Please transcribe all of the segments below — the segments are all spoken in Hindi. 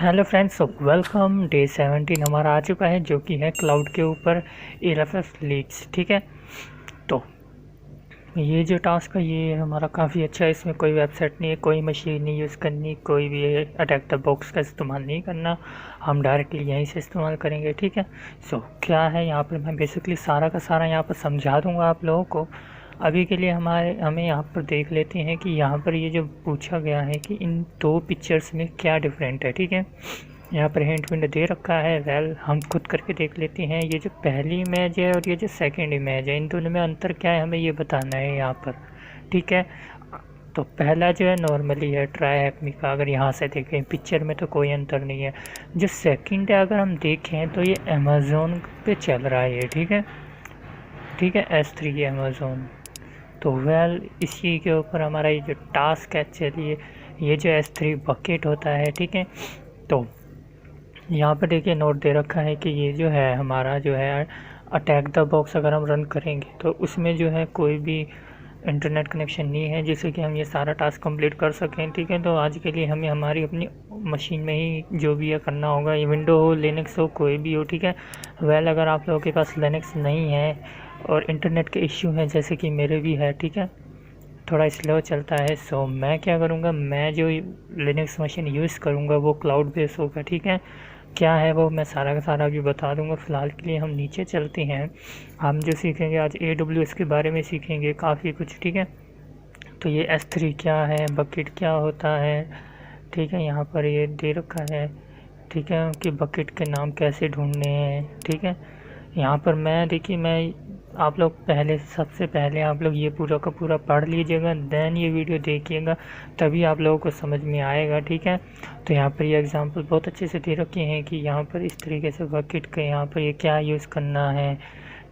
Hello friends, welcome. डे 17 हमारा आ चुका है, जो कि है क्लाउड के ऊपर एलएफएस लीक्स। ठीक है, तो ये जो टास्क है ये हमारा काफ़ी अच्छा है। इसमें कोई वेबसाइट नहीं है, कोई मशीन नहीं यूज़ करनी, कोई भी अटैक द बॉक्स का इस्तेमाल नहीं करना। हम डायरेक्टली यहीं से इस्तेमाल करेंगे। ठीक है, सो क्या है यहाँ पर मैं बेसिकली सारा का सारा यहाँ पर समझा दूँगा आप लोगों को। अभी के लिए हमें यहाँ पर देख लेते हैं कि यहाँ पर ये जो पूछा गया है कि इन दो पिक्चर्स में क्या डिफरेंट है। ठीक है, यहाँ पर हिंट विंट दे रखा है। वेल, हम खुद करके देख लेते हैं। ये जो पहली इमेज है और ये जो सेकंड इमेज है, इन दोनों में अंतर क्या है हमें ये बताना है यहाँ पर। ठीक है, तो पहला जो है नॉर्मली है ट्राई का, अगर यहाँ से देखें पिक्चर में तो कोई अंतर नहीं है। जो सेकंड है अगर हम देखें तो ये अमेज़ोन पे चल रहा है ये। ठीक है, ठीक है, S3 अमेज़ोन। तो वेल, इसी के ऊपर हमारा ये जो टास्क है, चलिए ये जो S3 बकेट होता है। ठीक है, तो यहाँ पे देखिए नोट दे रखा है कि ये जो है हमारा जो है अटैक द बॉक्स अगर हम रन करेंगे तो उसमें जो है कोई भी इंटरनेट कनेक्शन नहीं है जिससे कि हम ये सारा टास्क कंप्लीट कर सकें। ठीक है, तो आज के लिए हमें हमारी अपनी मशीन में ही जो भी है करना होगा, ये विंडो हो, लिनक्स हो, कोई भी हो। ठीक है, वेल अगर आप लोगों के पास लिनक्स नहीं है और इंटरनेट के इश्यू हैं जैसे कि मेरे भी है, ठीक है, थोड़ा स्लो चलता है, सो मैं क्या करूँगा, मैं जो लिनक्स मशीन यूज़ करूँगा वो क्लाउड बेस होगा। ठीक है, क्या है वो मैं सारा का सारा भी बता दूंगा। फ़िलहाल के लिए हम नीचे चलते हैं। हम जो सीखेंगे आज AWS के बारे में सीखेंगे काफ़ी कुछ। ठीक है, तो ये S3 क्या है, बकेट क्या होता है। ठीक है, यहाँ पर ये दे रखा है। ठीक है, कि बकेट के नाम कैसे ढूंढने हैं। ठीक है, यहाँ पर मैं देखिए मैं आप लोग पहले सबसे पहले आप लोग ये पूरा का पूरा पढ़ लीजिएगा, देन ये वीडियो देखिएगा, तभी आप लोगों को समझ में आएगा। ठीक है, तो यहाँ पर ये एग्जांपल बहुत अच्छे से दे रखे हैं कि यहाँ पर इस तरीके से बकेट के यहाँ पर ये क्या यूज़ करना है।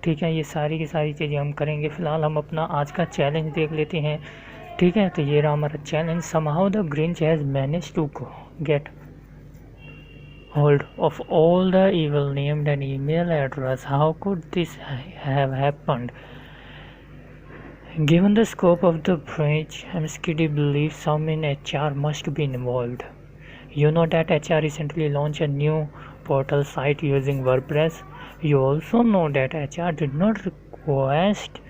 ठीक है, ये सारी की सारी चीज़ें हम करेंगे। फ़िलहाल हम अपना आज का चैलेंज देख लेते हैं। ठीक है, तो ये रहा हमारा challenge. Somehow the Grinch has manage to get hold of all the evil named and email address. How could this have happened? Given the scope of the breach, MSKD believes some in HR must be involved. You know that HR recently launched a new portal site using WordPress. You also know that HR did not request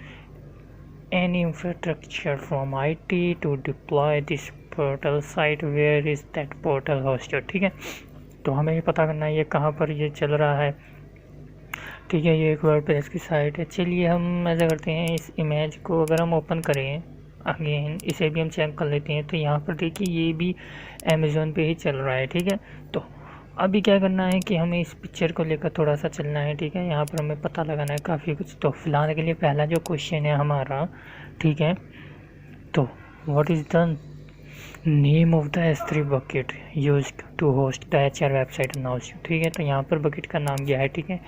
any infrastructure from IT to deploy this portal site. Where is that portal hosted? ठीक है, तो हमें ये पता करना है ये कहाँ पर ये चल रहा है। ठीक है, ये एक वर्डप्रेस की साइट है। चलिए हम ऐसा करते हैं, इस इमेज को अगर हम ओपन करें अगेन, इसे भी हम चेक कर लेते हैं। तो यहाँ पर देखिए ये भी अमेज़ोन पे ही चल रहा है। ठीक है, तो अभी क्या करना है कि हमें इस पिक्चर को लेकर थोड़ा सा चलना है। ठीक है, यहाँ पर हमें पता लगाना है काफ़ी कुछ। तो फिलहाल के लिए पहला जो क्वेश्चन है हमारा, ठीक है, तो what is the name of the S3 bucket use to host the HR website announce. ठीक है, तो यहाँ पर बकेट का नाम क्या है। ठीक है,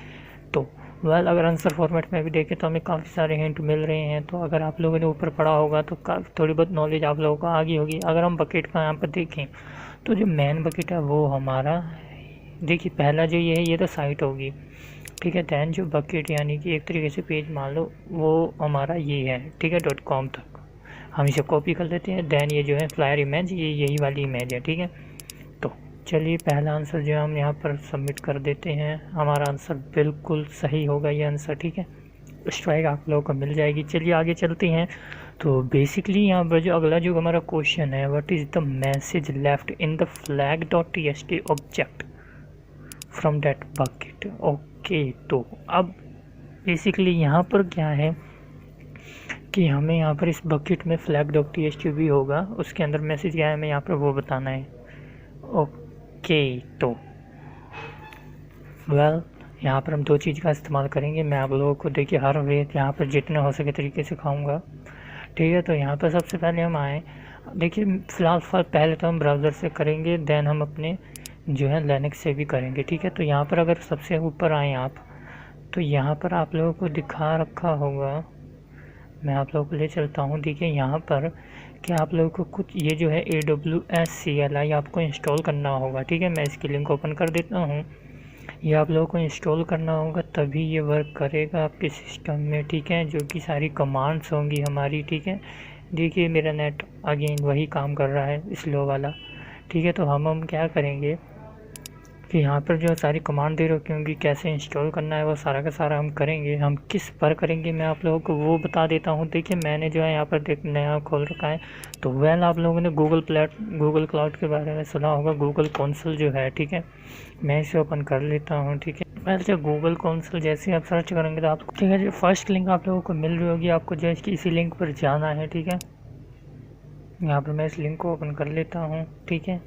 तो वेल अगर आंसर फॉर्मेट में भी देखें तो हमें काफ़ी सारे हिंट मिल रहे हैं। तो अगर आप लोगों ने ऊपर पढ़ा होगा तो थोड़ी बहुत नॉलेज आप लोगों को आ गई होगी। अगर हम बकेट का यहाँ पर देखें तो जो मेन बकेट है वो हमारा, देखिए पहला जो ये है ये तो साइट होगी। ठीक है, दैन जो बकेट यानी कि एक तरीके से पेज मान लो वो हमारा ये है। ठीक है, .com तक हम इसे कॉपी कर लेते हैं। दैन ये जो है फ्लायर इमेज, ये यही वाली इमेज है। ठीक है, तो चलिए पहला आंसर जो हम यहाँ पर सबमिट कर देते हैं। हमारा आंसर बिल्कुल सही होगा ये आंसर। ठीक है, स्ट्राइक आप लोगों को मिल जाएगी। चलिए आगे चलते हैं। तो बेसिकली यहाँ पर जो अगला जो हमारा क्वेश्चन है, what is the message left in the flag.txt object from that bucket. Okay, तो अब बेसिकली यहाँ पर क्या है कि हमें यहाँ पर इस बकेट में flag.txt भी होगा, उसके अंदर मैसेज क्या है हमें यहाँ पर वो बताना है। ओके, तो वेल यहाँ पर हम दो चीज़ का इस्तेमाल करेंगे। मैं आप लोगों को देखिए हर वे यहाँ पर जितने हो सके तरीके से सिखाऊंगा। ठीक है, तो यहाँ पर सबसे पहले हम आए, देखिए फ़िलहाल पहले तो हम ब्राउज़र से करेंगे, दैन हम अपने जो है लिनक्स से भी करेंगे। ठीक है, तो यहाँ पर अगर सबसे ऊपर आएँ आप, तो यहाँ पर आप लोगों को दिखा रखा होगा, मैं आप लोगों को ले चलता हूँ। देखिए यहाँ पर कि आप लोगों को कुछ ये जो है AWS CLI आपको इंस्टॉल करना होगा। ठीक है, मैं इसकी लिंक ओपन कर देता हूँ। ये आप लोगों को इंस्टॉल करना होगा तभी ये वर्क करेगा आपके सिस्टम में। ठीक है, जो कि सारी कमांड्स होंगी हमारी। ठीक है, देखिए मेरा नेट अगेन वही काम कर रहा है स्लो वाला। ठीक है, तो हम क्या करेंगे, कि यहाँ पर जो सारी कमांड दे रखी होंगी कैसे इंस्टॉल करना है वो सारा का सारा हम करेंगे। हम किस पर करेंगे मैं आप लोगों को वो बता देता हूँ। देखिए मैंने जो है यहाँ पर देख नया खोल रखा है। तो वेल आप लोगों ने गूगल क्लाउड के बारे में सुना होगा, गूगल कंसोल जो है, ठीक है। मैं इसे ओपन कर लेता हूँ, ठीक है। वेल जो गूगल कंसोल जैसे आप सर्च करेंगे तो आपको, ठीक है, जो फर्स्ट लिंक आप लोगों को मिल रही होगी, आपको जो है इसी लिंक पर जाना है, ठीक है। यहाँ पर मैं इस लिंक को ओपन कर लेता हूँ, ठीक है।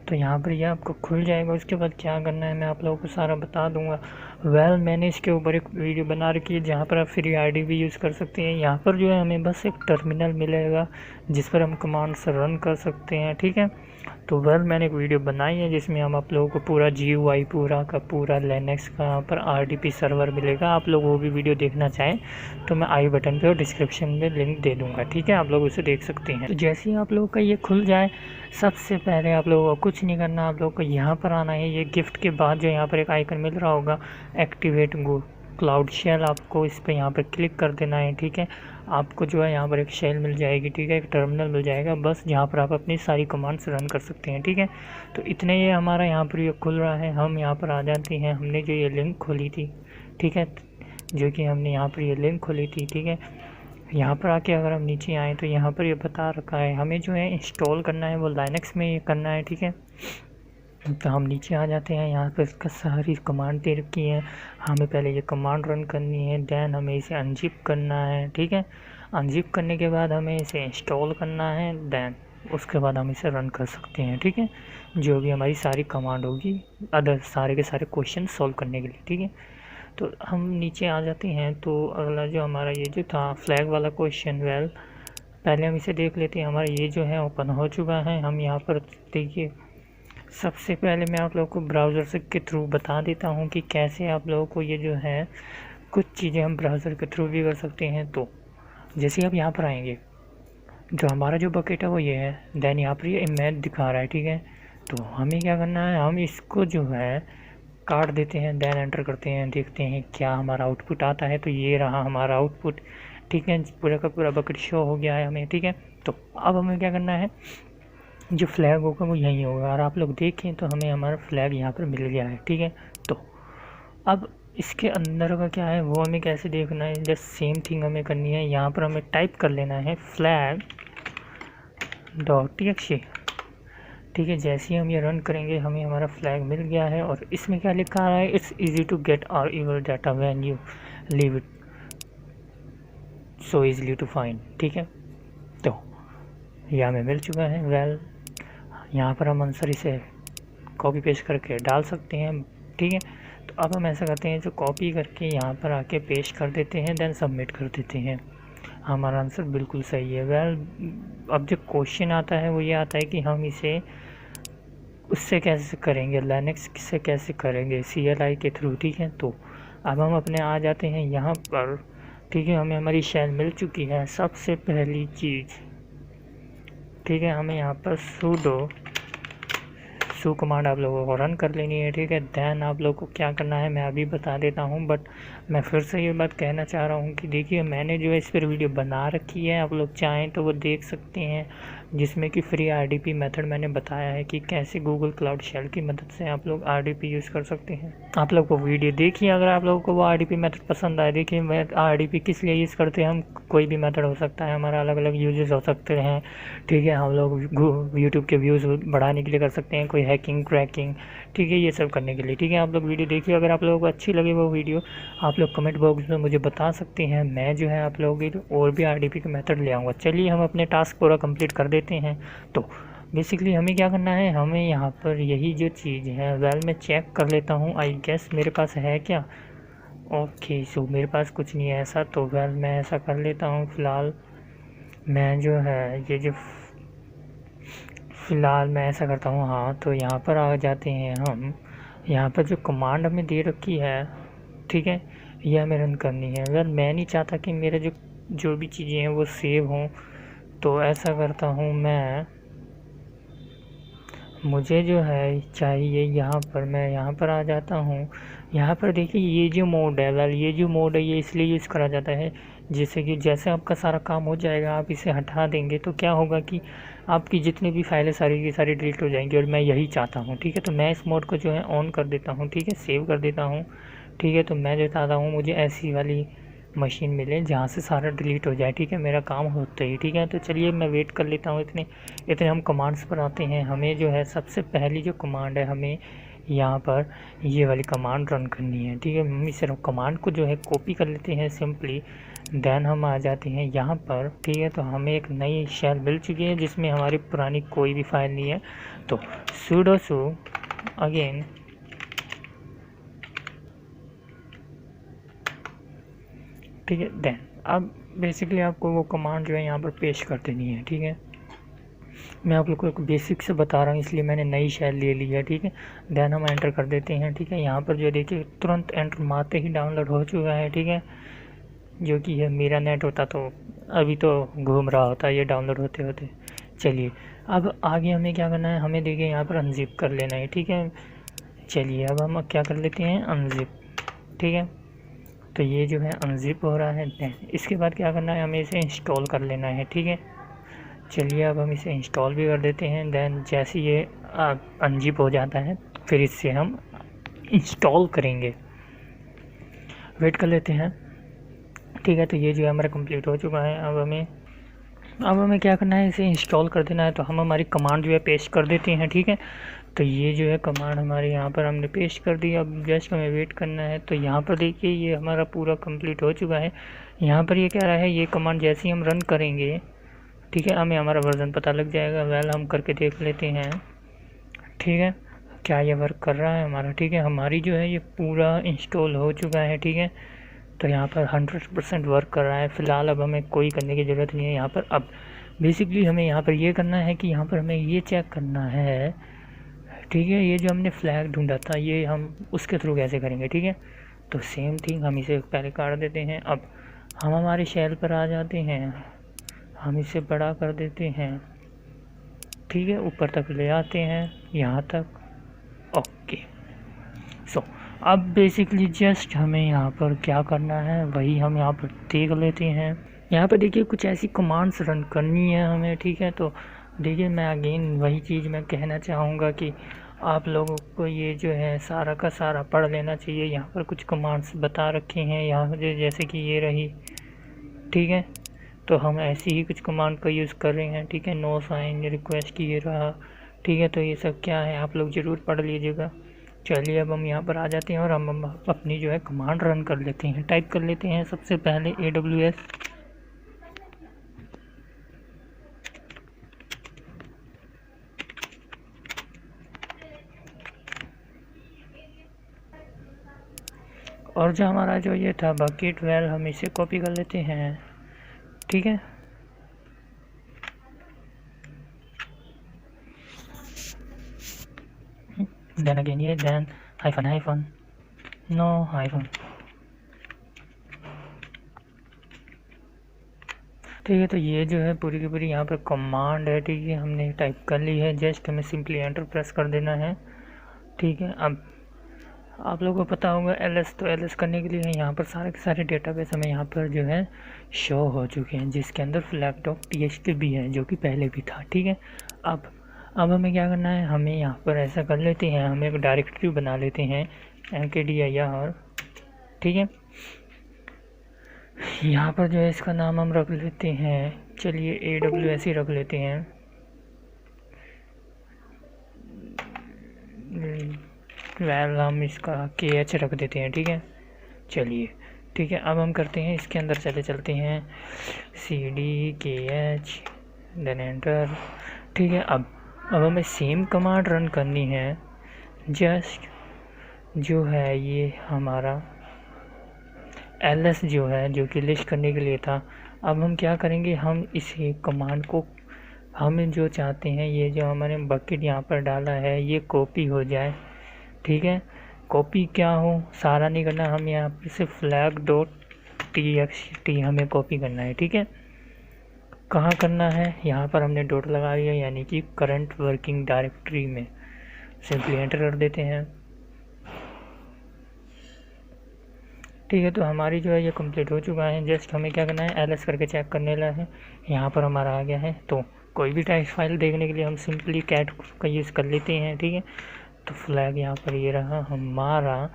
तो यहाँ पर यह आपको खुल जाएगा। उसके बाद क्या करना है मैं आप लोगों को सारा बता दूंगा। वेल मैंने इसके ऊपर एक वीडियो बना रखी है जहाँ पर आप फ्री आईडी भी यूज़ कर सकते हैं। यहाँ पर जो है हमें बस एक टर्मिनल मिलेगा जिस पर हम कमांड्स रन कर सकते हैं, ठीक है। तो वेल मैंने एक वीडियो बनाई है जिसमें हम आप लोगों को पूरा GUI पूरा का पूरा लिनक्स का यहाँ पर RDP सर्वर मिलेगा। आप लोग वो भी वीडियो देखना चाहें तो मैं आई बटन पे और डिस्क्रिप्शन में लिंक दे दूँगा, ठीक है। आप लोग उसे देख सकते हैं। तो जैसे ही आप लोगों का ये खुल जाए, सबसे पहले आप लोगों को कुछ नहीं करना, आप लोगों को यहाँ पर आना है। ये गिफ्ट के बाद जो यहाँ पर एक आइकन मिल रहा होगा एक्टिवेट क्लाउड शेल, आपको इस पर यहाँ पर क्लिक कर देना है, ठीक है। आपको जो है यहाँ पर एक शेल मिल जाएगी, ठीक है, एक टर्मिनल मिल जाएगा बस, जहाँ पर आप अपनी सारी कमांड्स रन कर सकते हैं, ठीक है। तो इतने ये हमारा यहाँ पर ये खुल रहा है। हम यहाँ पर आ जाते हैं, हमने जो ये लिंक खोली थी, ठीक है, जो कि हमने यहाँ पर ये लिंक खोली थी, ठीक है। यहाँ पर आके अगर हम नीचे आएँ तो यहाँ पर ये बता रखा है हमें जो है इंस्टॉल करना है वो लाइनक्स में ये करना है, ठीक है। तो हम नीचे आ जाते हैं। यहाँ पर इसका सारी कमांड दे रखी है, हमें पहले ये कमांड रन करनी है, देन हमें इसे अनजिप करना है, ठीक है। अनजिप करने के बाद हमें इसे इंस्टॉल करना है, देन उसके बाद हम इसे रन कर सकते हैं, ठीक है। जो भी हमारी सारी कमांड होगी अदर सारे के सारे क्वेश्चन सॉल्व करने के लिए, ठीक है। तो हम नीचे आ जाते हैं। तो अगला जो हमारा ये जो था फ्लैग वाला क्वेश्चन, वेल पहले हम इसे देख लेते हैं। हमारा ये जो है ओपन हो चुका है। हम यहाँ पर देखिए, सबसे पहले मैं आप लोगों को ब्राउज़र से के थ्रू बता देता हूँ कि कैसे आप लोगों को ये जो है कुछ चीज़ें हम ब्राउज़र के थ्रू भी कर सकते हैं। तो जैसे आप यहाँ पर आएंगे, जो हमारा जो बकेट है वो ये है, देन यहाँ पर ये इमेज दिखा रहा है, ठीक है। तो हमें क्या करना है, हम इसको जो है काट देते हैं, देन एंटर करते हैं, देखते हैं क्या हमारा आउटपुट आता है। तो ये रहा हमारा आउटपुट, ठीक है। पूरा का पूरा बकेट शो हो गया है हमें, ठीक है। तो अब हमें क्या करना है, जो फ्लैग होगा वो यहीं होगा, और आप लोग देखें तो हमें हमारा फ्लैग यहाँ पर मिल गया है, ठीक है। तो अब इसके अंदर का क्या है वो हमें कैसे देखना है, जस्ट सेम थिंग हमें करनी है। यहाँ पर हमें टाइप कर लेना है flag.txt, ठीक है। जैसे ही हम ये रन करेंगे हमें हमारा फ्लैग मिल गया है, और इसमें क्या लिखा है, it's easy to get our your data when you leave it so easily to find, ठीक है। तो ये हमें मिल चुका है। वेल यहाँ पर हम आंसर इसे कॉपी पेस्ट करके डाल सकते हैं, ठीक है। तो अब हम ऐसा करते हैं, जो कॉपी करके यहाँ पर आके पेस्ट कर देते हैं, देन सबमिट कर देते हैं। हमारा आंसर बिल्कुल सही है। वेल अब जो क्वेश्चन आता है वो ये आता है कि हम इसे उससे कैसे करेंगे, लिनक्स से कैसे करेंगे, CLI के थ्रू, ठीक है। तो अब हम अपने आ जाते हैं यहाँ पर, ठीक है। हमें हमारी शेल मिल चुकी है। सबसे पहली चीज़, ठीक है, हमें यहाँ पर सू कमांड आप लोगों को रन कर लेनी है, ठीक है। दैन आप लोगों को क्या करना है मैं अभी बता देता हूँ, बट मैं फिर से ये बात कहना चाह रहा हूँ कि देखिए मैंने जो है इस पर वीडियो बना रखी है, आप लोग चाहें तो वो देख सकते हैं, जिसमें कि फ्री RDP मेथड मैंने बताया है कि कैसे गूगल क्लाउड शेल की मदद से आप लोग RDP यूज़ कर सकते हैं। आप लोग वो वीडियो देखिए, अगर आप लोगों को वो RDP मेथड पसंद आए। देखिए मैं RDP किस लिए यूज़ करते हैं, हम कोई भी मेथड हो सकता है, हमारा अलग अलग यूजेस हो सकते हैं, ठीक है। हम लोग यूट्यूब के व्यूज़ बढ़ाने के लिए कर सकते हैं, कोई हैकिंग क्रैकिंग, ठीक है, ये सब करने के लिए, ठीक है। आप लोग वीडियो देखिए, अगर आप लोगों को अच्छी लगे वो वीडियो आप लोग कमेंट बॉक्स में मुझे बता सकते हैं। मैं जो है आप लोगों की और भी RDP के मेथड ले आऊँगा। चलिए हम अपने टास्क पूरा कंप्लीट कर देते हैं। तो बेसिकली हमें क्या करना है, हमें यहाँ पर यही जो चीज़ है, वेल मैं चेक कर लेता हूँ, आई गेस मेरे पास है क्या। ओके सो मेरे पास कुछ नहीं है ऐसा। तो वेल मैं ऐसा कर लेता हूँ, फ़िलहाल मैं जो है ये जो फ़िलहाल मैं ऐसा करता हूँ, हाँ। तो यहाँ पर आ जाते हैं हम, यहाँ पर जो कमांड हमें दे रखी है, ठीक है, यह हमें रन करनी है। वेल मैं नहीं चाहता कि मेरे जो भी चीज़ें हैं वो सेव हों, तो ऐसा करता हूँ मैं, मुझे जो है चाहिए यहाँ पर, मैं यहाँ पर आ जाता हूँ। यहाँ पर देखिए ये जो मोड है, वेल ये जो मोड है ये इसलिए यूज़ करा जाता है जैसे कि जैसे आपका सारा काम हो जाएगा आप इसे हटा देंगे तो क्या होगा कि आपकी जितनी भी फाइलें सारी की सारी डिलीट हो जाएंगी, और मैं यही चाहता हूँ। ठीक है, तो मैं इस मोड को जो है ऑन कर देता हूँ। ठीक है, सेव कर देता हूँ। ठीक है, तो मैं जो चाहता हूँ मुझे ऐसी वाली मशीन मिले जहाँ से सारा डिलीट हो जाए। ठीक है, मेरा काम होता ही। ठीक है, तो चलिए मैं वेट कर लेता हूँ। इतने इतने हम कमांड्स पर आते हैं। हमें जो है सबसे पहली जो कमांड है, हमें यहाँ पर ये वाली कमांड रन करनी है। ठीक है, हम इस कमांड को जो है कॉपी कर लेते हैं सिंपली। देन हम आ जाते हैं यहाँ पर। ठीक है, तो हमें एक नई शेल मिल चुकी है जिसमें हमारी पुरानी कोई भी फाइल नहीं है। तो sudo su अगेन ठीक है। देन अब बेसिकली आपको वो कमांड जो है यहाँ पर पेश कर देनी है। ठीक है, मैं आप लोग को एक बेसिक से बता रहा हूँ इसलिए मैंने नई शेल ले ली है। ठीक है, देन हम एंटर कर देते हैं। ठीक है, यहाँ पर जो देखिए तुरंत एंटर मारते ही डाउनलोड हो चुका है। ठीक है, जो कि है मेरा नेट होता तो अभी तो घूम रहा होता ये डाउनलोड होते होते। चलिए अब आगे हमें क्या करना है, हमें देखिए यहाँ पर अनजिप कर लेना है। ठीक है, चलिए अब हम क्या कर लेते हैं, अनजिप। ठीक है, तो ये जो है अनजिप हो रहा है। देन इसके बाद क्या करना है, हमें इसे इंस्टॉल कर लेना है। ठीक है, चलिए अब हम इसे इंस्टॉल भी कर देते हैं। देन जैसे ये अनजिप हो जाता है फिर इससे हम इंस्टॉल करेंगे। वेट कर लेते हैं। ठीक है, तो ये जो है हमारा कंप्लीट हो चुका है। अब हमें क्या करना है, इसे इंस्टॉल कर देना है। तो हम हमारी कमांड जो है पेस्ट कर देते हैं। ठीक है, तो ये जो है कमांड हमारे यहाँ पर हमने पेस्ट कर दी। अब जस्ट हमें वेट करना है। तो यहाँ पर देखिए ये हमारा पूरा कंप्लीट हो चुका है। यहाँ पर ये कह रहा है ये कमांड जैसे ही हम रन करेंगे, ठीक है, हमें हमारा वर्जन पता लग जाएगा। वेल हम करके देख लेते हैं। ठीक है, क्या ये वर्क कर रहा है हमारा। ठीक है, हमारी जो है ये पूरा इंस्टॉल हो चुका है। ठीक है, तो यहाँ पर 100% वर्क कर रहा है। फ़िलहाल अब हमें कोई करने की ज़रूरत नहीं है यहाँ पर। अब बेसिकली हमें यहाँ पर ये करना है कि यहाँ पर हमें ये चेक करना है। ठीक है, ये जो हमने फ्लैग ढूंढा था ये हम उसके थ्रू कैसे करेंगे। ठीक है, तो सेम थिंग हम इसे पहले काट देते हैं। अब हम हमारे शेल पर आ जाते हैं, हम इसे बड़ा कर देते हैं। ठीक है, ऊपर तक ले आते हैं, यहाँ तक। ओके, सो अब बेसिकली जस्ट हमें यहाँ पर क्या करना है वही हम यहाँ पर देख लेते हैं। यहाँ पर देखिए कुछ ऐसी कमांड्स रन करनी है हमें। ठीक है, तो देखिए मैं अगेन वही चीज़ मैं कहना चाहूँगा कि आप लोगों को ये जो है सारा का सारा पढ़ लेना चाहिए। यहाँ पर कुछ कमांड्स बता रखे हैं यहाँ पर, जैसे कि ये रही। ठीक है, तो हम ऐसी ही कुछ कमांड का यूज़ कर रहे हैं। ठीक है, नो साइन रिक्वेस्ट की ये रहा। ठीक है, तो ये सब क्या है आप लोग ज़रूर पढ़ लीजिएगा। चलिए अब हम यहाँ पर आ जाते हैं और हम अपनी जो है कमांड रन कर लेते हैं। टाइप कर लेते हैं सबसे पहले AWS और जो हमारा जो ये था बकेट, वेल हम इसे कॉपी कर लेते हैं। ठीक है, देन अगेन ये देन हाइफन नो हाइफन। ठीक है, तो ये जो है पूरी की पूरी यहाँ पर कमांड है। ठीक है, हमने टाइप कर ली है। जस्ट हमें सिंपली एंटर प्रेस कर देना है। ठीक है, अब आप लोगों को पता होगा ls, तो ls करने के लिए यहाँ पर सारे के सारे डेटाबेस हमें यहाँ पर जो है शो हो चुके हैं, जिसके अंदर flag.txt भी है जो कि पहले भी था। ठीक है, अब हमें क्या करना है, हमें यहाँ पर ऐसा कर लेते हैं, हम एक डायरेक्टरी बना लेते हैं mkdir। ठीक है, यहाँ पर जो है इसका नाम हम रख लेते हैं, चलिए AWS ही रख लेते हैं। वेल हम इसका KH रख देते हैं। ठीक है, चलिए ठीक है, अब हम करते हैं इसके अंदर चलते हैं CD KH देन एंटर। ठीक है, अब हमें सेम कमांड रन करनी है। जस्ट जो है ये हमारा ls जो है जो कि लिस्ट करने के लिए था। अब हम क्या करेंगे, हम इसी कमांड को हम जो चाहते हैं ये जो हमारे बकेट यहाँ पर डाला है ये कॉपी हो जाए। ठीक है, कॉपी क्या हो सारा नहीं करना, हम यहाँ पर सिर्फ flag.txt हमें कॉपी करना है। ठीक है, कहाँ करना है, यहाँ पर हमने डॉट लगा दिया यानी कि करंट वर्किंग डायरेक्टरी में। सिंपली एंटर कर देते हैं। ठीक है, तो हमारी जो है ये कंप्लीट हो चुका है। जस्ट हमें क्या करना है, एलएस करके चेक करने लगा है, यहाँ पर हमारा आ गया है। तो कोई भी टेक्स्ट फाइल देखने के लिए हम सिंपली कैट का यूज़ कर लेते हैं। ठीक है, तो फ्लैग यहाँ पर ये रहा हमारा,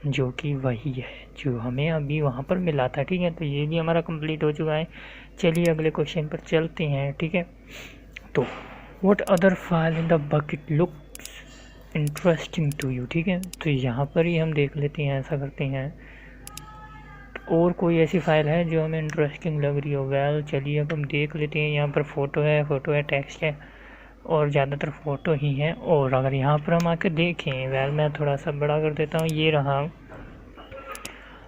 जो कि वही है जो हमें अभी वहाँ पर मिला था। ठीक है, तो ये भी हमारा कंप्लीट हो चुका है। चलिए अगले क्वेश्चन पर चलते हैं। ठीक है, तो what other file in the bucket looks interesting to you. ठीक है, तो यहाँ पर ही हम देख लेते हैं, ऐसा करते हैं, और कोई ऐसी फाइल है जो हमें इंटरेस्टिंग लग रही हो। वेल चलिए अब हम देख लेते हैं। यहाँ पर फ़ोटो है, टेक्स्ट है, और ज़्यादातर फ़ोटो ही है। और अगर यहाँ पर हम आकर देखें, वेल मैं थोड़ा सा बड़ा कर देता हूँ, ये रहा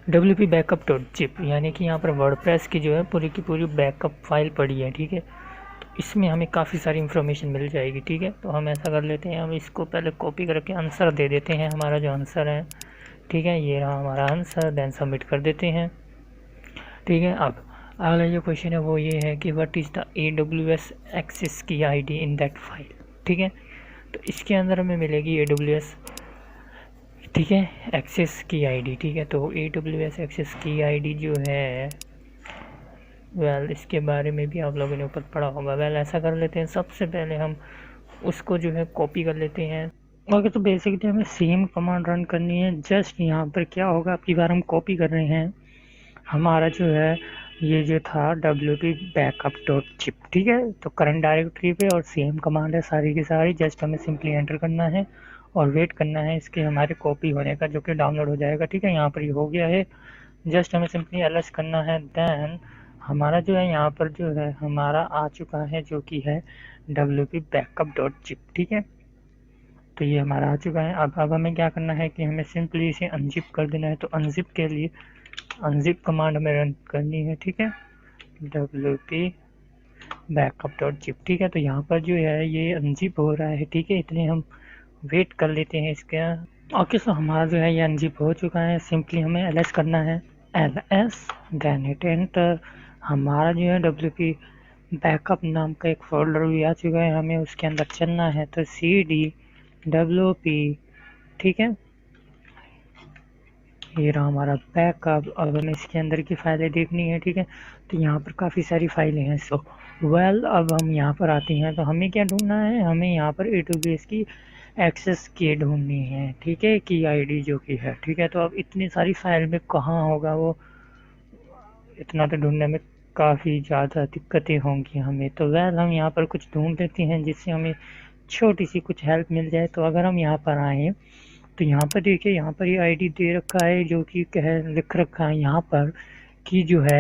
WP backup.zip, यानी कि यहाँ पर वर्डप्रेस की जो है पूरी की पूरी बैकअप फाइल पड़ी है। ठीक है, तो इसमें हमें काफ़ी सारी इन्फॉर्मेशन मिल जाएगी। ठीक है, तो हम ऐसा कर लेते हैं, हम इसको पहले कॉपी करके आंसर दे देते हैं, हमारा जो आंसर है। ठीक है, ये रहा हमारा आंसर, देन सबमिट कर देते हैं। ठीक है, अब अगला जो क्वेश्चन है वो ये है कि what is the AWS access key ID in that file. ठीक है, तो इसके अंदर हमें मिलेगी AWS, ठीक है, एक्सेस की ID। ठीक है, तो AWS एक्सेस की ID जो है, वेल इसके बारे में भी आप लोगों ने ऊपर पढ़ा होगा। वेल ऐसा कर लेते हैं, सबसे पहले हम उसको जो है कॉपी कर लेते हैं। ओके, तो बेसिकली हमें सेम कमांड रन करनी है। जस्ट यहाँ पर क्या होगा, अब की बार हम कॉपी कर रहे हैं हमारा जो है ये जो था WP backup.zip। ठीक है, तो करंट डायरेक्टरी पे और सेम कमांड है सारी की सारी। जस्ट हमें सिंपली एंटर करना है और वेट करना है इसके हमारे कॉपी होने का, जो कि डाउनलोड हो जाएगा। ठीक है, यहाँ पर ये हो गया है। जस्ट हमें सिंपली एलएस करना है, देन हमारा जो है यहाँ पर जो है हमारा आ चुका है, जो कि है WP backup.zip। ठीक है, तो ये हमारा आ चुका है। अब हमें क्या करना है कि हमें सिंपली इसे अनजिप कर देना है। तो अनजिप के लिए अनजिप कमांड हमें रन करनी है। ठीक है, WP backup.zip। ठीक है, तो यहाँ पर जो है ये अनजिप हो रहा है। ठीक है, इतने हम वेट कर लेते हैं इसका। ओके, सो हमारा जो है ये अनजिप हो चुका है। सिंपली हमें एलएस करना है, एलएस देन हिट एंटर। हमारा जो है WP बैकअप नाम का एक फोल्डर भी आ चुका है, हमें उसके अंदर चलना है। तो CD WP, ठीक है, ये रहा हमारा बैकअप। अब हमें इसके अंदर की फाइलें देखनी है। ठीक है, तो यहाँ पर काफ़ी सारी फाइलें हैं। सो वेल अब हम यहाँ पर आते हैं, तो हमें क्या ढूंढना है, हमें यहाँ पर AWS की एक्सेस की ढूंढनी है। ठीक है, की ID जो कि है। ठीक है, तो अब इतनी सारी फाइल में कहाँ होगा वो, इतना तो ढूंढने में काफ़ी ज़्यादा दिक्कतें होंगी हमें। तो वेल हम यहाँ पर कुछ ढूंढ लेते हैं जिससे हमें छोटी सी कुछ हेल्प मिल जाए। तो अगर हम यहाँ पर आएँ, तो यहाँ पर देखिए, यहाँ पर ये ID दे रखा है, जो कि कह लिख रखा है यहाँ पर कि जो है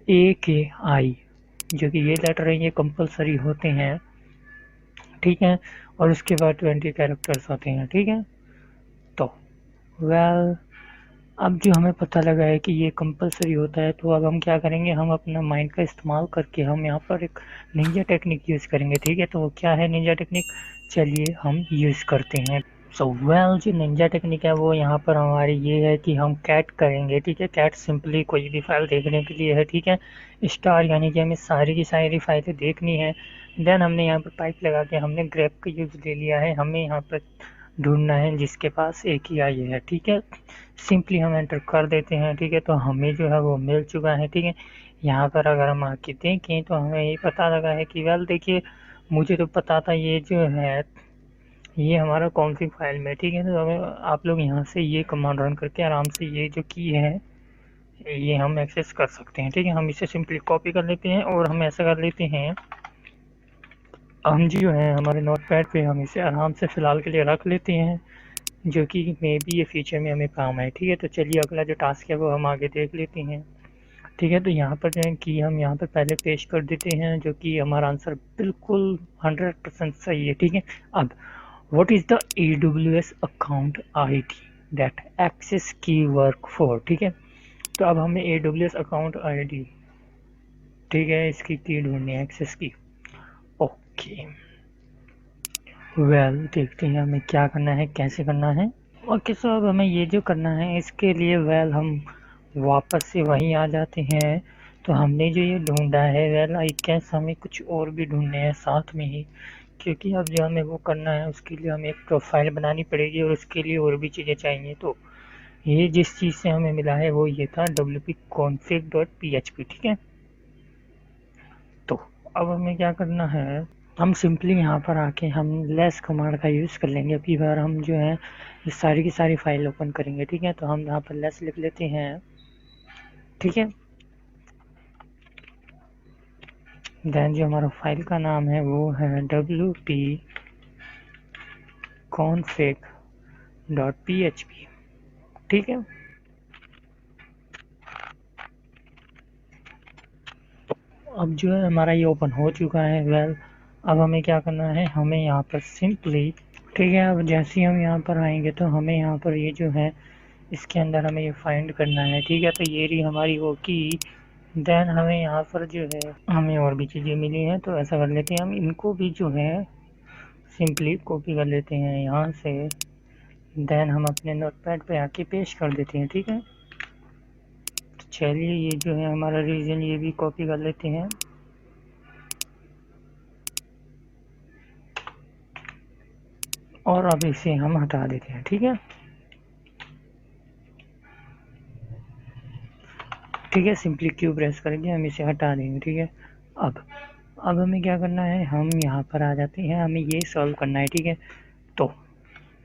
AKI, जो कि ये लेटर है, ये कंपलसरी होते हैं। ठीक है, और उसके बाद 20 कैरेक्टर्स होते हैं। ठीक है, तो वेल अब जो हमें पता लगा है कि ये कंपलसरी होता है, तो अब हम क्या करेंगे, हम अपना माइंड का इस्तेमाल करके हम यहाँ पर एक निंजा टेक्निक यूज़ करेंगे। ठीक है, तो वो क्या है निंजा टेक्निक, चलिए हम यूज़ करते हैं। सो वेल जो निंजा टेक्निक है वो यहाँ पर हमारी ये है कि हम कैट करेंगे। ठीक है, कैट सिंपली कोई भी फाइल देखने के लिए है। ठीक है, स्टार यानी कि हमें सारी की सारी फाइलें देखनी है। देन हमने यहाँ पर पाइप लगा के हमने ग्रेप का यूज़ ले लिया है। हमें यहाँ पर ढूंढना है जिसके पास एक ही आई है। ठीक है, सिंपली हम एंटर कर देते हैं। ठीक है, तो हमें जो है वो मिल चुका है। ठीक है, यहाँ पर अगर हम आके देखें तो हमें ये पता लगा है कि वेल देखिए, मुझे तो पता था ये जो है ये हमारा कॉन्फ़िग फाइल में। ठीक है, तो अगर आप लोग यहाँ से ये कमांड रन करके आराम से ये जो की है ये हम एक्सेस कर सकते हैं। ठीक है, हम इसे सिंपली कॉपी कर लेते हैं और हम ऐसा कर लेते हैं, हम जो है हमारे नोटपैड पे हम इसे आराम से फ़िलहाल के लिए रख लेते हैं, जो कि मे बी ये फ्यूचर में हमें काम आए। ठीक है, तो चलिए अगला जो टास्क है वो हम आगे देख लेते हैं। ठीक है, तो यहाँ पर जो है कि हम यहाँ पर पहले पेश कर देते हैं, जो कि हमारा आंसर बिल्कुल 100% सही है। ठीक है, अब what is the AWS account ID that access key work for. ठीक है, तो अब हमें AWS अकाउंट ID, ठीक है, इसकी की ढूंढनी है, एक्सेस की। ओके, वेल देखते हैं हमें क्या करना है, कैसे करना है। ओके, सो अब हमें ये जो करना है इसके लिए वेल हम वापस से वहीं आ जाते हैं। तो हमने जो ये ढूंढा है, वेल आई गेस हमें कुछ और भी ढूंढने हैं साथ में ही, क्योंकि अब जो हमें वो करना है उसके लिए हमें एक प्रोफाइल बनानी पड़ेगी और उसके लिए और भी चीज़ें चाहिए। तो ये जिस चीज़ से हमें मिला है वो ये था wp-config.php, ठीक है। तो अब हमें क्या करना है, हम सिंपली यहाँ पर आके हम लेस कमांड का यूज़ कर लेंगे। अभी बार हम जो है ये सारी की सारी फाइल ओपन करेंगे, ठीक है। तो हम यहाँ पर लेस लिख लेते हैं, ठीक है। देन जो हमारा फाइल का नाम है वो है wp-config.php, ठीक है। अब जो है हमारा ये ओपन हो चुका है। वेल, अब हमें क्या करना है, हमें यहाँ पर सिंपली, ठीक है, अब जैसे ही हम यहाँ पर आएंगे तो हमें यहाँ पर ये जो है इसके अंदर हमें ये फाइंड करना है, ठीक है। तो ये रही हमारी वो की। देन हमें यहाँ पर जो है हमें और भी चीज़ें मिली हैं, तो ऐसा कर लेते हैं हम इनको भी जो है सिंपली कॉपी कर लेते हैं यहाँ से। देन हम अपने नोटपैड पे आके पेस्ट कर देते हैं, ठीक है। तो चलिए ये जो है हमारा रीजन ये भी कॉपी कर लेते हैं। और अब इसे हम हटा देते हैं, ठीक है। ठीक है, सिंपली क्यू प्रेस करके हम इसे हटा देंगे, ठीक है। अब हमें क्या करना है, हम यहाँ पर आ जाते हैं, हमें ये सॉल्व करना है, ठीक है। तो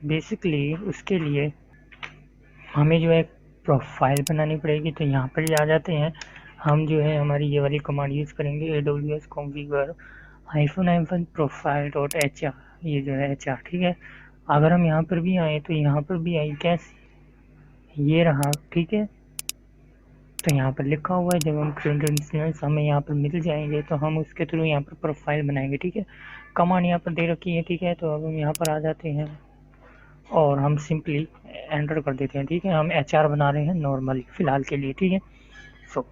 बेसिकली उसके लिए हमें जो है प्रोफाइल बनानी पड़ेगी। तो यहाँ पर ही आ जाते हैं, हम जो है हमारी ये वाली कमांड यूज़ करेंगे AWS configure -profile.hr, ये जो है HR, ठीक है। अगर हम यहाँ पर भी आए तो यहाँ पर भी आई कैसे, ये रहा, ठीक है। तो यहाँ पर लिखा हुआ है, जब हम क्रेडेंशियल्स हमें यहाँ पर मिल जाएंगे तो हम उसके थ्रू यहाँ पर प्रोफाइल बनाएंगे, ठीक है। कमांड यहाँ पर दे रखी है, ठीक है। तो अब हम यहाँ पर आ जाते हैं और हम सिंपली एंटर कर देते हैं, ठीक है। हम HR बना रहे हैं नॉर्मली फ़िलहाल के लिए, ठीक है। सो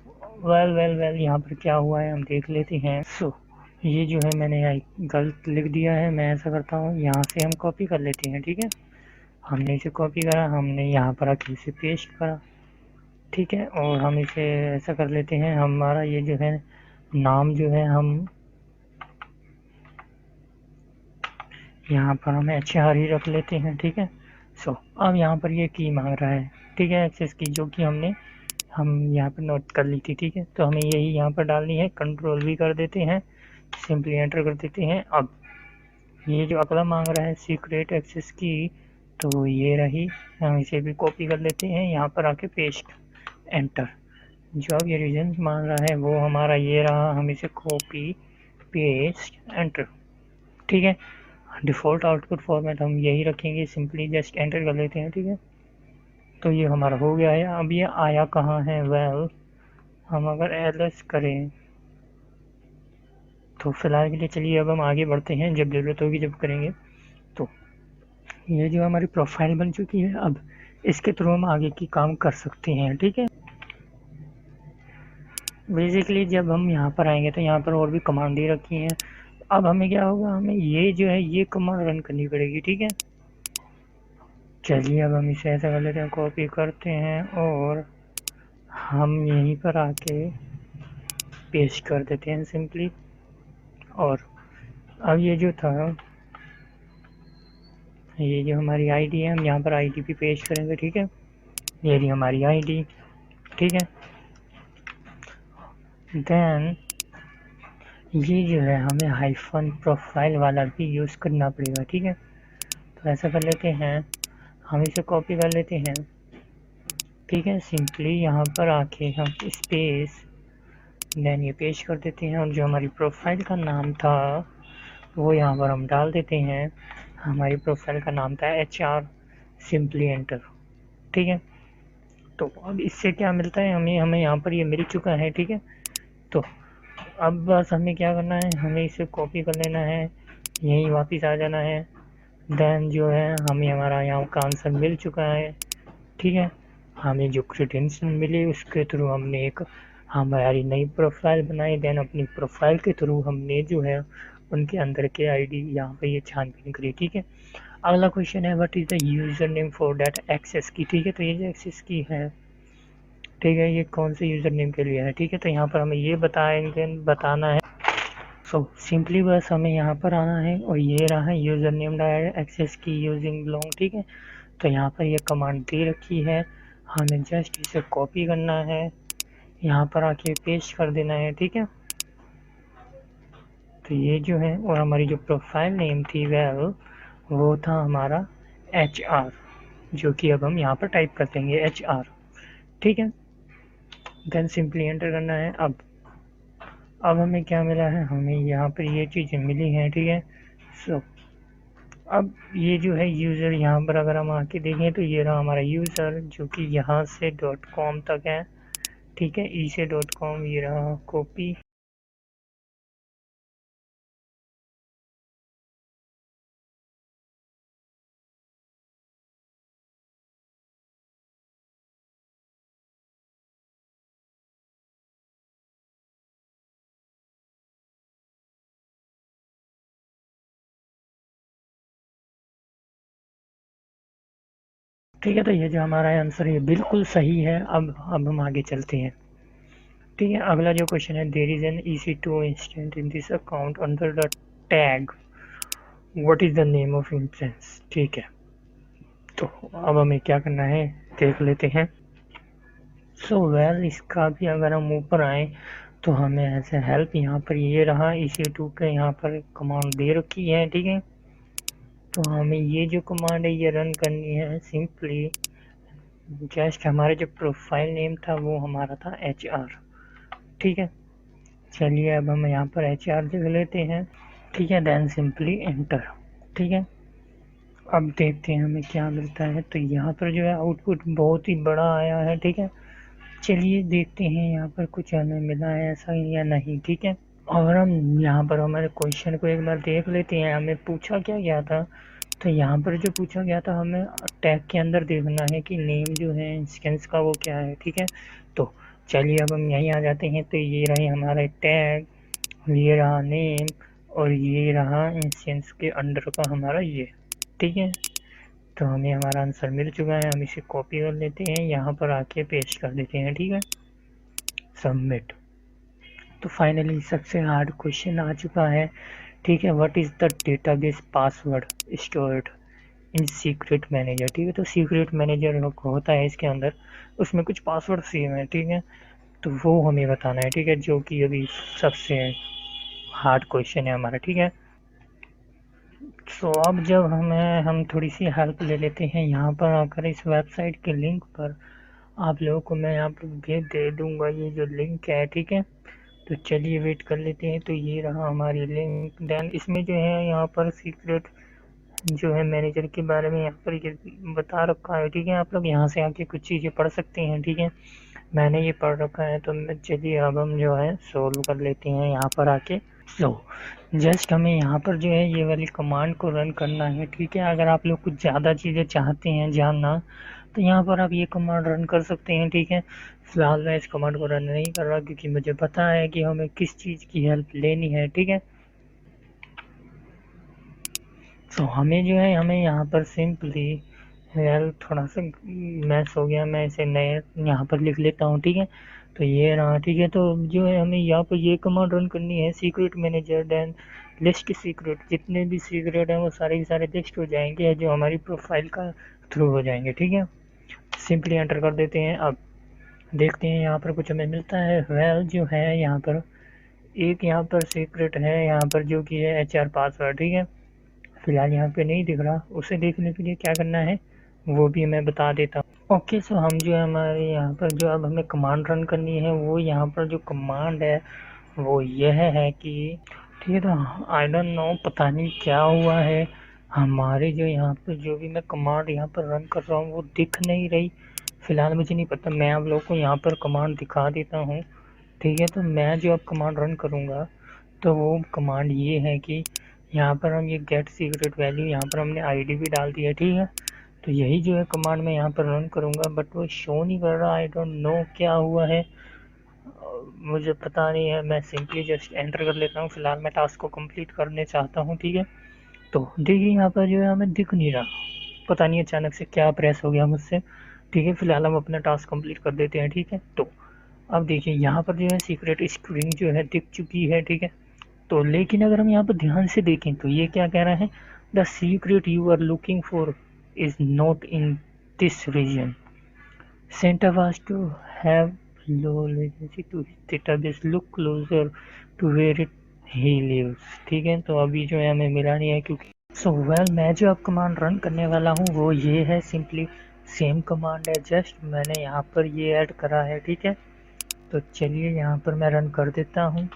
वेल यहाँ पर क्या हुआ है हम देख लेते हैं। सो ये जो है मैंने गलत लिख दिया है, मैं ऐसा करता हूँ यहाँ से हम कॉपी कर लेते हैं, ठीक है। हमने इसे कॉपी करा, हमने यहाँ पर आके इसे पेस्ट करा, ठीक है। और हम इसे ऐसा कर लेते हैं, हमारा ये जो है नाम जो है हम यहाँ पर हम HR ही रख लेते हैं, ठीक है। सो अब यहाँ पर ये की मांग रहा है, ठीक है, एक्सेस की, जो कि हम यहाँ पर नोट कर ली थी, ठीक है। तो हमें यही यहाँ पर डालनी है, कंट्रोल भी कर देते हैं, सिंपली एंटर कर देते हैं। अब ये जो अगला मांग रहा है सीक्रेट एक्सेस की, तो ये रही, हम इसे भी कॉपी कर लेते हैं, यहाँ पर आके पेस्ट, एंटर। जो अब ये रीजन मांग रहा है वो हमारा ये रहा, हम इसे कॉपी पेस्ट एंटर, ठीक है। डिफ़ॉल्ट आउटपुट फॉर्मेट हम यही रखेंगे, सिंपली जस्ट एंटर कर लेते हैं, ठीक है। तो ये हमारा हो गया है। अब ये आया कहाँ है, वेल हम अगर ls करें तो फ़िलहाल के लिए चलिए अब हम आगे बढ़ते हैं, जब ज़रूरत होगी जब करेंगे। तो ये जो हमारी प्रोफाइल बन चुकी है, अब इसके थ्रू हम आगे की काम कर सकते हैं, ठीक है। बेसिकली जब हम यहाँ पर आएंगे तो यहाँ पर और भी कमांड दे रखी हैं। अब हमें क्या होगा, हमें ये जो है ये कमांड रन करनी पड़ेगी, ठीक है। चलिए अब हम इसे ऐसा कर लेते हैं, कॉपी करते हैं और हम यहीं पर आके पेस्ट कर देते हैं सिंपली। और अब ये जो था, ये जो हमारी आईडी है, हम यहाँ पर आईडी भी पेस्ट करेंगे, ठीक है। ये रही हमारी आईडी, ठीक है। देन ये जो है हमें हाइफन प्रोफाइल वाला भी यूज़ करना पड़ेगा, ठीक है। तो ऐसा कर लेते हैं, हम इसे कॉपी कर लेते हैं, ठीक है। सिंपली यहाँ पर आके हम स्पेस देन ये पेस्ट कर देते हैं, और जो हमारी प्रोफाइल का नाम था वो यहाँ पर हम डाल देते हैं। हमारी प्रोफाइल का नाम था HR, सिंपली एंटर, ठीक है। तो अब इससे क्या मिलता है, हमें यहाँ पर ये मिल चुका है, ठीक है। तो अब बस हमें क्या करना है, हमें इसे कॉपी कर लेना है, यहीं वापस आ जाना है। देन जो है हमें हमारा यहाँ का आंसर मिल चुका है, ठीक है। हमें जो क्रेडेंशियल मिले उसके थ्रू हमने एक हमारी नई प्रोफाइल बनाई। देन अपनी प्रोफाइल के थ्रू हमने जो है उनके अंदर के आईडी यहाँ पे ये छानबीन करी, ठीक है। अगला क्वेश्चन है, what is the user name for that access key, ठीक है। तो ये जो एक्सेस की है, ठीक है, ये कौन से यूज़र नेम के लिए है, ठीक है। तो यहाँ पर हमें ये बताना है। सो सिंपली बस हमें यहाँ पर आना है और ये रहा है यूज़र नेम एक्सेस की यूजिंग बिलोंग, ठीक है। तो यहाँ पर ये कमांड दे रखी है, हमें जस्ट इसे कॉपी करना है, यहाँ पर आके पेस्ट कर देना है, ठीक है। तो ये जो है, और हमारी जो प्रोफाइल नेम थी वेल वो था हमारा HR, जो कि अब हम यहाँ पर टाइप कर देंगे HR, ठीक है। देन सिंपली एंटर करना है। अब हमें क्या मिला है, हमें यहाँ पर ये चीज़ें मिली हैं, ठीक है। सो अब ये जो है यूज़र, यहाँ पर अगर हम आके देखें तो ये रहा हमारा यूज़र, जो कि यहाँ से .com तक है, ठीक है। ई से .com, ये रहा कॉपी। ठीक है, तो ये जो हमारा आंसर ये बिल्कुल सही है। अब हम आगे चलते हैं, ठीक है। अगला जो क्वेश्चन है, there is an EC2 instant in this account under the tag what is the name of instance, ठीक है। तो अब हमें क्या करना है देख लेते हैं। सो वेल, इसका भी अगर हम ऊपर आए तो हमें ऐसे हेल्प यहाँ पर ये रहा EC2 के यहाँ पर कमांड दे रखी है, ठीक है। तो हमें ये जो कमांड है ये रन करनी है। सिंपली जस्ट हमारा जो प्रोफाइल नेम था वो हमारा था HR, ठीक है। चलिए अब हम यहाँ पर HR लिख लेते हैं, ठीक है। देन सिंपली एंटर, ठीक है। अब देखते हैं हमें क्या मिलता है। तो यहाँ पर जो है आउटपुट बहुत ही बड़ा आया है, ठीक है। चलिए देखते हैं यहाँ पर कुछ हमें मिला है ऐसा या नहीं, ठीक है। और हम यहाँ पर हमारे क्वेश्चन को एक बार देख लेते हैं, हमें पूछा क्या गया था। तो यहाँ पर जो पूछा गया था, हमें टैग के अंदर देखना है कि नेम जो है इंस्टेंस का वो क्या है, ठीक है। तो चलिए अब हम यहीं आ जाते हैं। तो ये रहे हमारे टैग, ये रहा नेम, और ये रहा इंस्टेंस के अंडर का हमारा ये, ठीक है। तो हमें हमारा आंसर मिल चुका है। हम इसे कॉपी कर लेते हैं, यहाँ पर आके पेस्ट कर देते हैं, ठीक है। सबमिट। तो फाइनली सबसे हार्ड क्वेश्चन आ चुका है, ठीक है। What is the database password stored in secret manager, ठीक है। तो सीक्रेट मैनेजर होता है इसके अंदर, उसमें कुछ पासवर्ड सेम है, ठीक है। तो वो हमें बताना है, ठीक है, जो कि अभी सबसे हार्ड क्वेश्चन है हमारा, ठीक है। सो अब जब हम थोड़ी सी हेल्प ले लेते हैं, यहाँ पर आकर इस वेबसाइट के लिंक पर आप लोगों को मैं यहाँ पर भेज दे दूँगा ये जो लिंक है, ठीक है। तो चलिए वेट कर लेते हैं। तो ये रहा हमारी लिंक। देन इसमें जो है यहाँ पर सीक्रेट जो है मैनेजर के बारे में यहाँ पर ये बता रखा है, ठीक है। आप लोग यहाँ से आके कुछ चीज़ें पढ़ सकते हैं, ठीक है। मैंने ये पढ़ रखा है, तो चलिए अब हम जो है सोल्व कर लेते हैं यहाँ पर आके। सो जस्ट हमें यहाँ पर जो है ये वाली कमांड को रन करना है, ठीक है। अगर आप लोग कुछ ज़्यादा चीज़ें चाहते हैं जानना, तो यहाँ पर आप ये कमांड रन कर सकते हैं, ठीक है। फिलहाल मैं इस कमांड को रन नहीं कर रहा क्योंकि मुझे पता है कि हमें किस चीज़ की हेल्प लेनी है, ठीक है। तो हमें जो है हमें यहाँ पर सिंपली यार थोड़ा सा मैस हो गया, मैं इसे नए यहाँ पर लिख लेता हूँ, ठीक है। तो ये रहा, ठीक है। तो जो है हमें यहाँ पर ये कमांड रन करनी है, secret manager then list secret, जितने भी सीक्रेट हैं वो सारे के सारे लिस्ट हो जाएंगे जो हमारी प्रोफाइल का थ्रू हो जाएंगे, ठीक है। सिंपली एंटर कर देते हैं। अब देखते हैं यहाँ पर कुछ हमें मिलता है। वेल जो है यहाँ पर एक यहाँ पर सीक्रेट है यहाँ पर जो कि है HR पासवर्ड, ठीक है। फिलहाल यहाँ पे नहीं दिख रहा, उसे देखने के लिए क्या करना है वो भी मैं बता देता हूँ। ओके, सो हम जो है हमारे यहाँ पर जो अब हमें कमांड रन करनी है, वो यहाँ पर जो कमांड है वो यह है कि, ठीक है। तो आई डोंट नो, पता नहीं क्या हुआ है, हमारे जो यहाँ पर जो भी मैं कमांड यहाँ पर रन कर रहा हूँ वो दिख नहीं रही। फिलहाल मुझे नहीं पता, मैं आप लोगों को यहाँ पर कमांड दिखा देता हूँ, ठीक है। तो मैं जो अब कमांड रन करूँगा तो वो कमांड ये है कि यहाँ पर हम ये गेट सीक्रेट वैल्यू, यहाँ पर हमने आईडी भी डाल दी है, ठीक है। तो यही जो है कमांड मैं यहाँ पर रन करूँगा, बट वो शो नहीं कर रहा। आई डोंट नो क्या हुआ है, मुझे पता नहीं है। मैं सिंपली जस्ट एंटर कर लेता हूँ। फिलहाल मैं टास्क को कंप्लीट करने चाहता हूँ, ठीक है। तो देखिए यहाँ पर जो है हमें दिख नहीं रहा, पता नहीं अचानक से क्या प्रेस हो गया मुझसे, ठीक है। फिलहाल हम अपना टास्क कंप्लीट कर देते हैं, ठीक है। तो अब देखिए यहाँ पर जो है सीक्रेट स्ट्रिंग जो है दिख चुकी है, ठीक है। तो लेकिन अगर हम यहाँ पर ध्यान से देखें तो ये क्या कह रहा है, the secret you are looking for is not in this region, Santa was to have low latency to his database. Look closer to where he lives. ठीक है, तो अभी जो है हमें मिला नहीं है क्योंकि मैं जो अब कमांड रन करने वाला हूँ वो ये है, सिंपली सेम कमांड है, जस्ट मैंने यहाँ पर ये ऐड करा है। ठीक है, तो चलिए यहाँ पर मैं रन कर देता हूँ।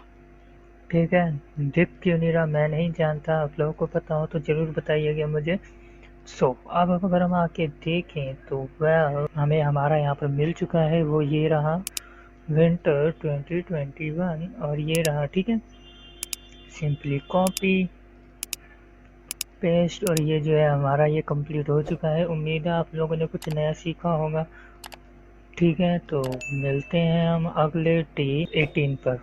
ठीक है, दिख क्यों नहीं रहा मैं नहीं जानता, आप लोगों को पता हो तो ज़रूर बताइएगा मुझे। अब अगर हम आके देखें तो वह हमें हमारा यहाँ पर मिल चुका है, वो ये रहा विंटर 2021 और ये रहा। ठीक है, सिंपली कॉपी पेस्ट और ये जो है हमारा ये कंप्लीट हो चुका है। उम्मीद है आप लोगों ने कुछ नया सीखा होगा। ठीक है, तो मिलते हैं हम अगले डे 18 पर।